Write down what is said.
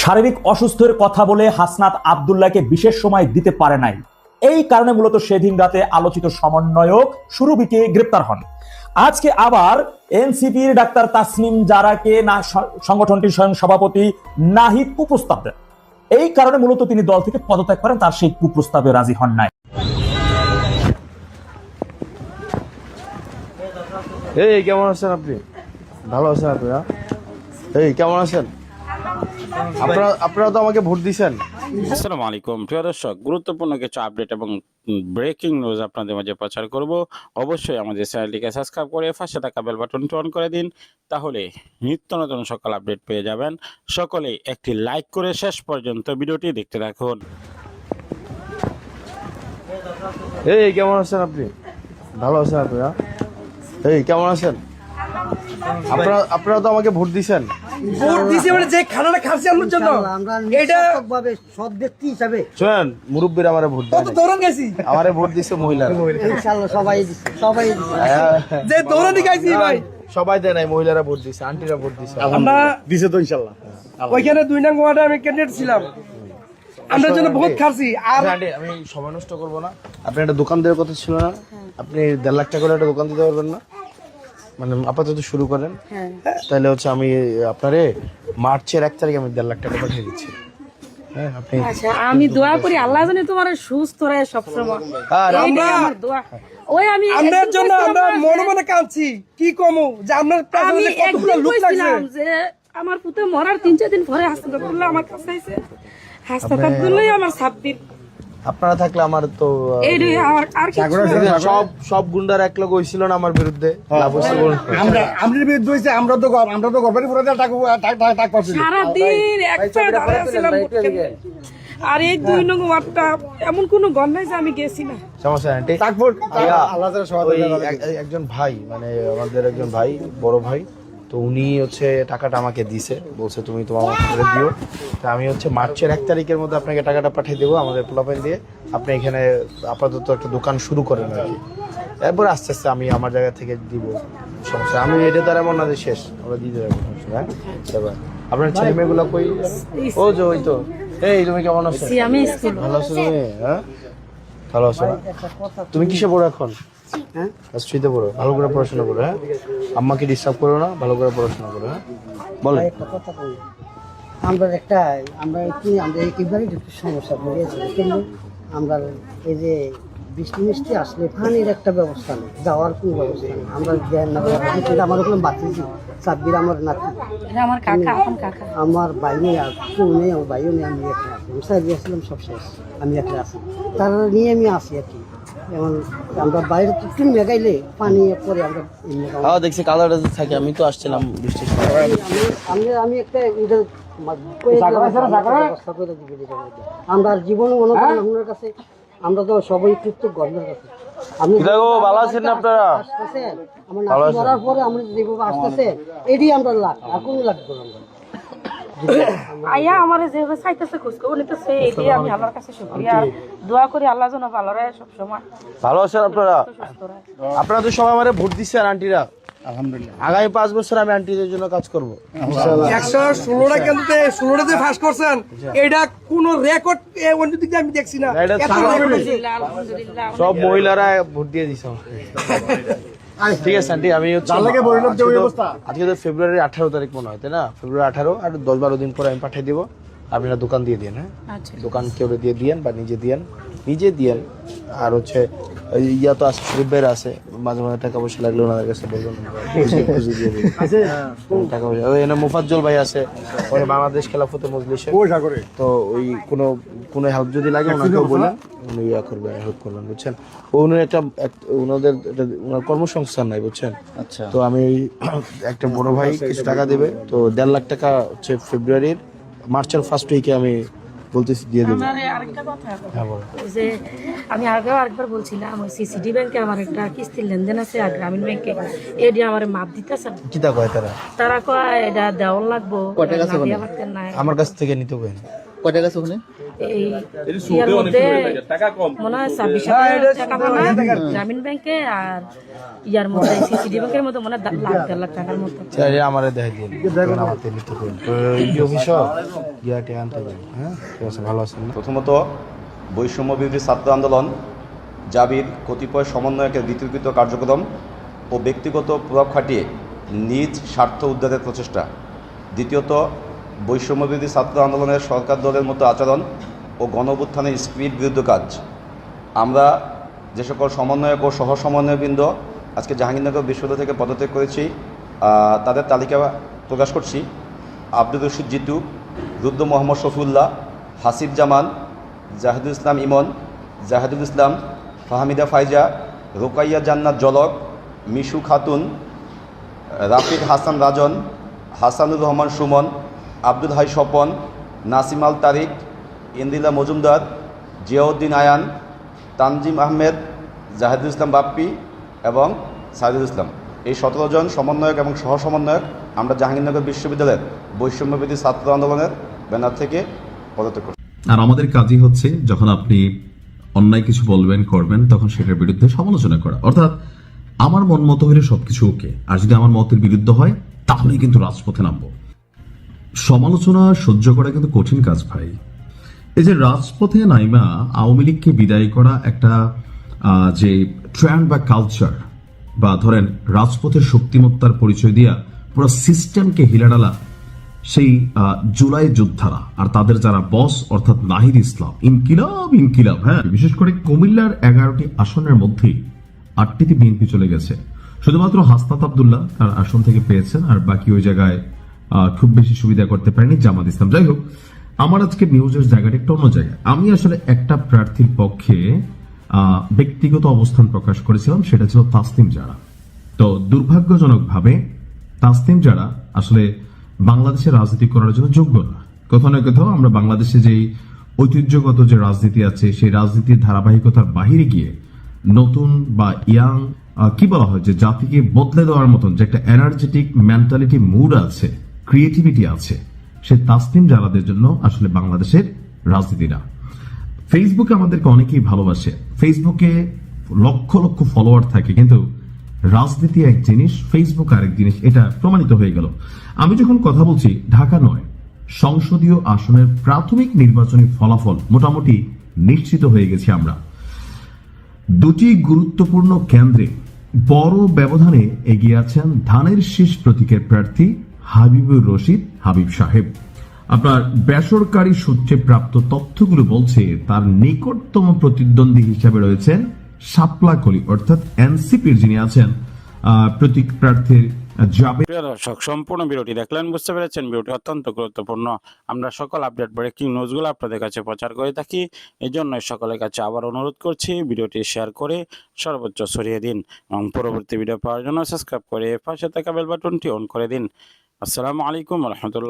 শারীরিক অসুস্থের কথা বলে হাসনাত আব্দুল্লাহকে বিশেষ সময় দিতে পারে নাই। এই কারণে মূলত সেদিন রাতে আলোচিত সমন্বয়ক সুরভিকে গ্রেপ্তার হন। আজকে আবার এনসিপির ডাক্তার তাসনিম জারাকে না সংগঠনটির স্বয়ং সভাপতি নাহিদ কুপ্রস্তাব দেন। এই কারণে মূলত তিনি দল থেকে পদত্যাগ করেন, তার সেই কুপ্রস্তাবে রাজি হন নাই। এই কেমন আছেন আপনি? ভালো আছেন আপনারা? এই কেমন আছেন আপনারা? তো আমাকে ভোট দিয়েছেন। আসসালামু আলাইকুম প্রিয় দর্শক, গুরুত্বপূর্ণ কিছু আপডেট এবং ব্রেকিং নিউজ আপনাদের মাঝে প্রচার করব। অবশ্যই আমাদের চ্যানেলটিকে সাবস্ক্রাইব করে পাশে থাকা বেল বাটনটি অন করে দিন, তাহলে নিত্য নতুন সকল আপডেট পেয়ে যাবেন। সকলেই একটি লাইক করে শেষ পর্যন্ত ভিডিওটি দেখতে থাকুন। এই কেমন আছেন আপনি? ভালো আছেন আপনারা? এই কেমন আছেন আপনারা? তো আমাকে ভোট দিয়েছেন। ভোট দিয়েছে মানে যে খানাটা খাচ্ছি আমার জন্য এটা ভাবে সৎ ব্যক্তি হিসাবে শুনেন, মুরব্বীরা আমারে ভোট দেয় নাই। দৌড়ান গেছি, আমারে ভোট দিছে মহিলারা। ইনশাআল্লাহ সবাই দিচ্ছে, সবাই দিচ্ছে। যে দৌড়ানি গাইছি ভাই, সবাই দেয় নাই, মহিলারা ভোট দিছে, আন্টিরা ভোট দিছে। আমরা দিছে তো ইনশাআল্লাহ। ওইখানে 2 নং ওয়ার্ডে আমি ক্যান্ডিডেট ছিলাম, আমরা জন্য বহুত খাচ্ছি। আর আন্টি আমি সময় নষ্ট করবো না। আপনি একটা দোকান দেওয়ার কথা ছিল না? আপনি 1.5 লাখ টাকা করে একটা দোকান দিতে পারবেন না? মানে আপাতত শুরু করেন, তাহলে হচ্ছে আমি আপনারে মার্চের 1 তারিখে আমি 1.5 লাখ টাকা পাঠিয়ে দিচ্ছি। হ্যাঁ আপনি আচ্ছা, আমি দোয়া করি আল্লাহ জানে তোমার সুস্থ রাখে সবসময়। আর এইটাই আমার দোয়া। ওই আমি আপনার জন্য আমরা মনে মনে কাঁদছি, কি কমু যে আপনার আমি পেছনে কতগুলো একদিন লোক লাগছে। কইছিলাম যে আমার পুতে মরার 3-4 দিন পরে হাসপাতালে আমার কাছে আইছে, হাসপাতালে আমার 7 দিন। আপনারা থাকলে আমার তো এইটাই আমার আর কি সব গুন্ডার এক লোক হইছিল না আমার বিরুদ্ধে। লাভ হইছে বলুন। আমাদের বিরুদ্ধে হয়েছে, আমরা তো গভর্নমেন্ট পুরো টাক পাচ্ছি। সারা দিন একটা দাঁড়িয়ে ছিলাম ভোট কেন্দ্রে। আর এই 2 নং ওয়ার্ডটা এমন কোনো গণ নাই যে আমি গেছি না। সমস্যা নাই আন্টি। ওই একজন ভাই, মানে আমাদের একজন ভাই, বড় ভাই, তো উনি হচ্ছে টাকাটা আমাকে দিছে, বলছে তুমি তোমার করে দিও। তা আমি হচ্ছে মার্চের 1 তারিখের মধ্যে আপনাকে টাকাটা পাঠিয়ে দেবো আমাদের পোলাপাইন দিয়ে। আপনি এখানে আপাতত একটা দোকান শুরু করেন আর কি, এরপর আস্তে আস্তে আমি আমার জায়গা থেকে দিব। সমস্যা আমি এটা তার এমন না যে শেষ, আমরা দিয়ে দেবো। হ্যাঁ এবার আপনার ছেলে মেয়েগুলো কই? ও যে ওই তো। এই তুমি কেমন আছো? আমি স্কুল ভালো আছো তুমি? হ্যাঁ ভালো আছো না? তুমি কিসে পড়ো এখন? হ্যাঁ স্ট্রিতে পড়ো, ভালো করে পড়াশোনা করো। হ্যাঁ আম্মাকে ডিস্টার্ব করো না, ভালো করে পড়াশোনা করো। হ্যাঁ বলো। আমরা একেবারে একটু সমস্যা পড়েছি, কিন্তু আমরা এই যে বৃষ্টি মিষ্টি আসলে পানির একটা ব্যবস্থা নেই, যাওয়ার কোনো ব্যবস্থা নেই। আমরা জ্ঞান না, আমার ওখানে বাঁচিয়েছি সাব্বির, আমার নাতি, এটা আমার কাকা, আপন কাকা। আমার ভাই নেই, আর কেউ নেই, আমার ভাইও নেই, আমি একটা আছি। আমি সাইড দিয়েছিলাম, সব শেষ, আমি একটা আছি, তারা নিয়ে আমি আসি আর কি। যেমন আমরা বাইরে একটু মেঘাইলে পানি পরে আমরা দেখছি কালারটা থাকে। আমি তো আসছিলাম বৃষ্টির সময়। আমি একটা ব্যবস্থা করে দিবি। আমরা জীবনে মনে করেন আপনার কাছে, আমরা তো সবাই কৃতজ্ঞ আপনার কাছে। আপনি ভালো আছেন না আপনারা? আসতেছেন, আমার নাতি মরার পরে আমরা যেভাবে আসতেছেন, এটি আমরা লাখ আর কোনো লাগবে না। আইয়া আমার যেভাবে চাইতেছে খোঁজ খবর নিতেছে, এটাই আমি আল্লাহর কাছে শুকরিয়া আর দোয়া করি আল্লাহ যেন ভালো রাখে সব সময়। ভালো আছেন আপনারা? আপনারা তো সবাই আমারে ভোট দিচ্ছেন আন্টিরা। আলহামদুলিল্লাহ আগামী 5 বছর আমি আন্টিদের জন্য কাজ করবো। 116টা কেন্দ্রতে 16টাতে ফাঁস করছেন, এটা কোন রেকর্ড অন্য দিকে আমি দেখছি না। এটা এত আলহামদুলিল্লাহ, আলহামদুলিল্লাহ। সব মহিলারা ভোট দিয়ে দিছে। ঠিক আছে আন্টি, আমি হচ্ছে আজকে তো ফেব্রুয়ারি 18 তারিখ মনে হয়, তাই না? ফেব্রুয়ারি 18 আর 10-12 দিন পরে আমি পাঠিয়ে দিব। আপনারা দোকান দিয়ে দিন। হ্যাঁ আচ্ছা, দোকান কেউ দিয়ে দিয়েন বা নিজে দিয়েন। আর হচ্ছে ইয়া তো আছে, শরীফের আছে, মাঝে মাঝে টাকা পয়সা লাগলে ওনাদের কাছে বলবেন, খুঁজে দিয়ে দিন টাকা পয়সা। ওই এনে মুফাজ্জল ভাই আছে, ওই বাংলাদেশ খেলাফতে মজলিসে, তো ওই কোনো হেল্প যদি লাগে ওনাকেও বলেন, উনি ইয়া করবেন, হেল্প করবেন, বুঝছেন? উনি ওনাদের ওনার কর্মসংস্থান নাই, বুঝছেন? আচ্ছা, তো আমি একটা বড় ভাই কিছু টাকা দেবে, তো 1.5 লাখ টাকা হচ্ছে ফেব্রুয়ারির মার্চের ফার্স্ট উইকে আমি বলতেছি দিয়ে দেবো। আরেকটা কথা, যে আমি আগেও আরেকবার বলছিলাম, ওই সিসিডি ব্যাংকে আমার একটা কিস্তির লেনদেন আছে, আর গ্রামীণ ব্যাংকে এডি আমার মাপ দিতেছে। কি তা কয় তারা কয় এটা দেওয়ার লাগবো, আমার কাছ থেকে নিতে হবে। কয় টাকা আছে ওখানে? এই ইয়ার মধ্যে মনে হয় 26,000 টাকা মনে হয় গ্রামীণ ব্যাংকে, আর ইয়ার মধ্যে সিসিডি ব্যাংকের মধ্যে মনে হয় লাখ 1.5 লাখ টাকার মতো। চাই আমারে দেখাই দিন, আমার লিখতে করুন তো এই অফিসও গিয়াটে আনতে হবে। হ্যাঁ ঠিক আছে, ভালো আছেন না? প্রথমত বৈষম্য বিরোধী ছাত্র আন্দোলন জাবির কতিপয় সমন্বয়কের বিতর্কিত কার্যক্রম ও ব্যক্তিগত প্রভাব খাটিয়ে নিজ স্বার্থ উদ্ধারের প্রচেষ্টা। দ্বিতীয়ত বৈষম্য বিরোধী ছাত্র আন্দোলনের সরকার দলের মতো আচরণ ও গণঅভ্যুত্থানের স্পিরিট বিরুদ্ধ কাজ। আমরা যে সকল সমন্বয়ক ও সহ সমন্বয়বৃন্দ আজকে জাহাঙ্গীরনগর বিশ্ববিদ্যালয় থেকে পদত্যাগ করেছি তাদের তালিকা প্রকাশ করছি। আব্দুর রশিদ জিতু, রুদ্র মোহাম্মদ শফিউল্লাহ, হাসিব জামান, জাহিদুল ইসলাম ইমন, জাহিদুল ইসলাম, ফাহমিদা ফাইজা, রোকাইয়া জান্নাত জলক, মিশু খাতুন, রাফিক হাসান রাজন, হাসানুর রহমান সুমন, আব্দুল হাই স্বপন, নাসিম আল তারিক, ইন্দিলা মজুমদার, জিয়াউদ্দিন আয়ান, তানজিম আহমেদ, জাহিদুল ইসলাম বাপ্পি এবং সাইদুল ইসলাম, এই 17 জন সমন্বয়ক এবং সহ সমন্বয়ক আমরা জাহাঙ্গীরনগর বিশ্ববিদ্যালয়ের বৈষম্যবিরোধী ছাত্র আন্দোলনের ব্যানার থেকে পদত্যাগ করছি। আর আমাদের কাজই হচ্ছে যখন আপনি অন্যায় কিছু বলবেন করবেন তখন সেটার বিরুদ্ধে সমালোচনা করা, অর্থাৎ আমার মন মতো হলে সবকিছু ওকে, আর যদি আমার মতের বিরুদ্ধে হয় তাহলেই কিন্তু রাজপথে নামবো। সমালোচনা সহ্য করা কিন্তু কঠিন কাজ ভাই। এই যে রাজপথে নাইমা আওয়ামী লীগকে বিদায় করা একটা যে ট্রেন্ড বা কালচার, বা ধরেন রাজপথের শক্তিমত্তার পরিচয় দিয়া পুরো সিস্টেমকে হিলাডালা, সেই জুলাই যোদ্ধারা আর তাদের যারা বস অর্থাৎ নাহিদ ইসলাম, ইনকিলাব। হ্যাঁ, বিশেষ করে কুমিল্লার 11টি আসনের মধ্যে 8টিতে বিএনপি চলে গেছে। শুধুমাত্র হাসনাত আব্দুল্লাহ তার আসন থেকে পেয়েছেন, আর বাকি ওই জায়গায় খুব বেশি সুবিধা করতে পারেনি জামাত ইসলাম। যাই হোক, আমার আজকে নিউজের জায়গাটা একটু অন্য জায়গায়। আমি আসলে একটা প্রার্থীর পক্ষে ব্যক্তিগত অবস্থান প্রকাশ করেছিলাম, সেটা ছিল তাসনিম জারা। তো দুর্ভাগ্যজনকভাবে তাসনিম জারা আসলে বাংলাদেশের রাজনীতি করার জন্য যোগ্য না। কোথাও না কোথাও আমরা বাংলাদেশে যে ঐতিহ্যগত যে রাজনীতি আছে সেই রাজনীতির ধারাবাহিকতার বাহিরে গিয়ে নতুন বা ইয়াং কি বলা হয় যে জাতিকে বদলে দেওয়ার মতন যে একটা এনার্জেটিক মেন্টালিটি মুড আছে, ক্রিয়েটিভিটি আছে, সে তাসনিম জারাদের জন্য আসলে বাংলাদেশের রাজনীতিরা। ফেসবুকে আমাদেরকে অনেকেই ভালোবাসে, ফেসবুকে লক্ষ লক্ষ ফলোয়ার থাকে, কিন্তু রাজনীতি এক জিনিস, ফেসবুক আরেক জিনিস, এটা প্রমাণিত হয়ে গেল। আমি যখন কথা বলছি ঢাকা নয়, সংসদীয় আসনের প্রাথমিক নির্বাচনী ফলাফল মোটামুটি নিশ্চিত হয়ে গেছে। আমরা দুটি গুরুত্বপূর্ণ কেন্দ্রে বড় ব্যবধানে এগিয়ে আছেন ধানের শীষ প্রতীকের প্রার্থী হাবিবুর রশিদ হাবিব সাহেব। আপনার বেসরকারি সূত্রে প্রাপ্ত তথ্যগুলো বলছে তার নিকটতম প্রতিদ্বন্দ্বী হিসাবে রয়েছেন শাপলা কলি অর্থাৎ এনসিপির যিনি আছেন প্রতীক প্রার্থীর জাবেদ। প্রিয় দর্শক, সম্পূর্ণ ভিডিওটি দেখলেন, বুঝতে পেরেছেন ভিডিওটি অত্যন্ত গুরুত্বপূর্ণ। আমরা সকল আপডেট ব্রেকিং নিউজগুলো আপনাদের কাছে প্রচার করে থাকি, এই জন্য সকলের কাছে আবার অনুরোধ করছি ভিডিওটি শেয়ার করে সর্বোচ্চ ছড়িয়ে দিন এবং পরবর্তী ভিডিও পাওয়ার জন্য সাবস্ক্রাইব করে পাশে থাকা বেল বাটনটি অন করে দিন। আসসালামু আলাইকুম রহমতুল্লাহ।